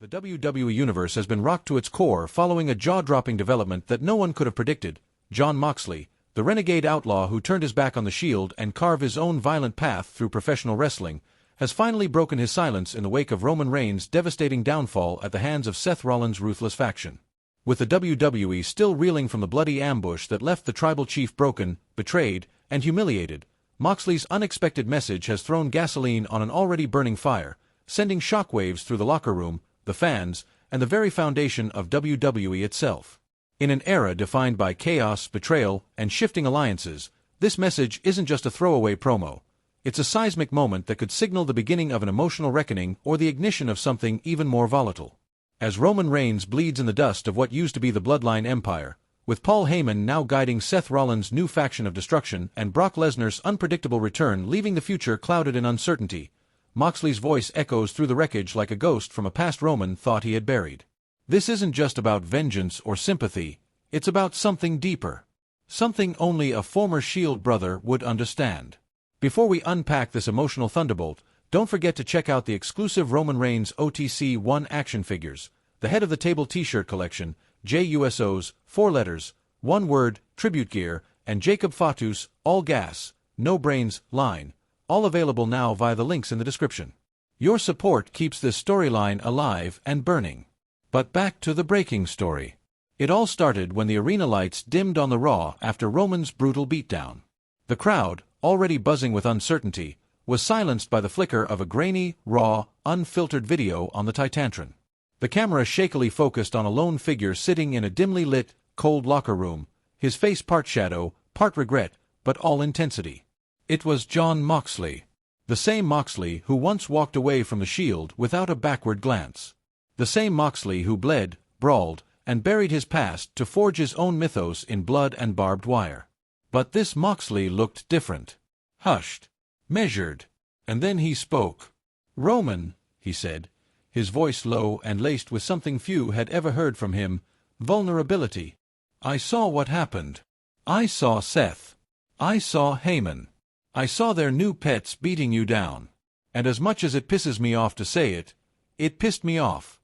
The WWE Universe has been rocked to its core following a jaw-dropping development that no one could have predicted. Jon Moxley, the renegade outlaw who turned his back on the Shield and carved his own violent path through professional wrestling, has finally broken his silence in the wake of Roman Reigns' devastating downfall at the hands of Seth Rollins' Ruthless faction. With the WWE still reeling from the bloody ambush that left the tribal chief broken, betrayed, and humiliated, Moxley's unexpected message has thrown gasoline on an already burning fire, sending shockwaves through the locker room, the fans, and the very foundation of WWE itself. In an era defined by chaos, betrayal, and shifting alliances, this message isn't just a throwaway promo. It's a seismic moment that could signal the beginning of an emotional reckoning or the ignition of something even more volatile. As Roman Reigns bleeds in the dust of what used to be the Bloodline Empire, with Paul Heyman now guiding Seth Rollins' new faction of destruction and Brock Lesnar's unpredictable return leaving the future clouded in uncertainty, Moxley's voice echoes through the wreckage like a ghost from a past Roman thought he had buried. This isn't just about vengeance or sympathy, it's about something deeper. Something only a former Shield brother would understand. Before we unpack this emotional thunderbolt, don't forget to check out the exclusive Roman Reigns OTC 1 action figures, the Head of the Table t-shirt collection, JUSO's, 4 letters, 1 word, tribute gear, and Jacob Fatu's, all gas, no brains, line. All available now via the links in the description. Your support keeps this storyline alive and burning. But back to the breaking story. It all started when the arena lights dimmed on the Raw after Roman's brutal beatdown. The crowd, already buzzing with uncertainty, was silenced by the flicker of a grainy, raw, unfiltered video on the Titantron. The camera shakily focused on a lone figure sitting in a dimly lit, cold locker room, his face part shadow, part regret, but all intensity. It was Jon Moxley. The same Moxley who once walked away from the Shield without a backward glance. The same Moxley who bled, brawled, and buried his past to forge his own mythos in blood and barbed wire. But this Moxley looked different. Hushed. Measured. And then he spoke. "Roman," he said, his voice low and laced with something few had ever heard from him, vulnerability. "I saw what happened. I saw Seth. I saw Heyman. I saw their new pets beating you down. And as much as it pisses me off to say it, it pissed me off."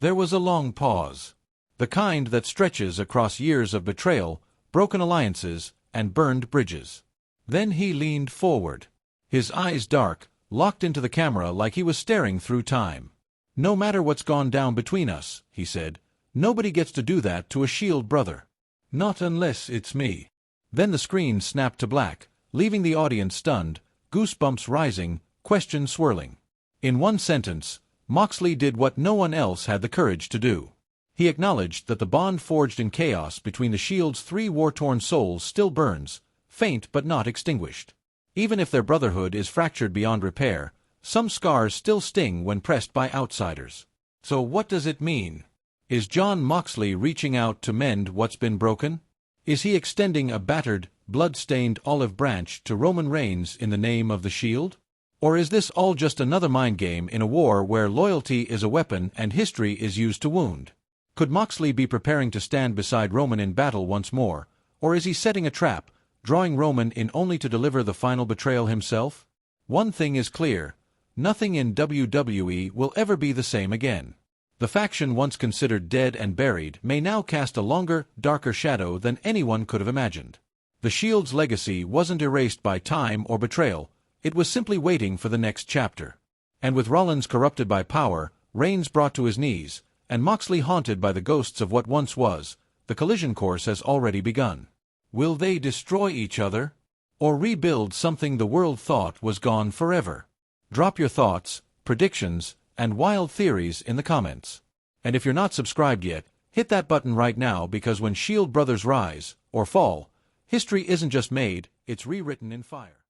There was a long pause. The kind that stretches across years of betrayal, broken alliances, and burned bridges. Then he leaned forward. His eyes dark, locked into the camera like he was staring through time. "No matter what's gone down between us," he said, "nobody gets to do that to a Shield brother. Not unless it's me." Then the screen snapped to black, leaving the audience stunned, goosebumps rising, questions swirling. In one sentence, Moxley did what no one else had the courage to do. He acknowledged that the bond forged in chaos between the Shield's 3 war-torn souls still burns, faint but not extinguished. Even if their brotherhood is fractured beyond repair, some scars still sting when pressed by outsiders. So what does it mean? Is Jon Moxley reaching out to mend what's been broken? Is he extending a battered, blood-stained olive branch to Roman Reigns in the name of the Shield? Or is this all just another mind game in a war where loyalty is a weapon and history is used to wound? Could Moxley be preparing to stand beside Roman in battle once more, or is he setting a trap, drawing Roman in only to deliver the final betrayal himself? One thing is clear, nothing in WWE will ever be the same again. The faction once considered dead and buried may now cast a longer, darker shadow than anyone could have imagined. The Shield's legacy wasn't erased by time or betrayal, it was simply waiting for the next chapter. And with Rollins corrupted by power, Reigns brought to his knees, and Moxley haunted by the ghosts of what once was, the collision course has already begun. Will they destroy each other? Or rebuild something the world thought was gone forever? Drop your thoughts, predictions, and wild theories in the comments. And if you're not subscribed yet, hit that button right now because when Shield brothers rise, or fall, history isn't just made, it's rewritten in fire.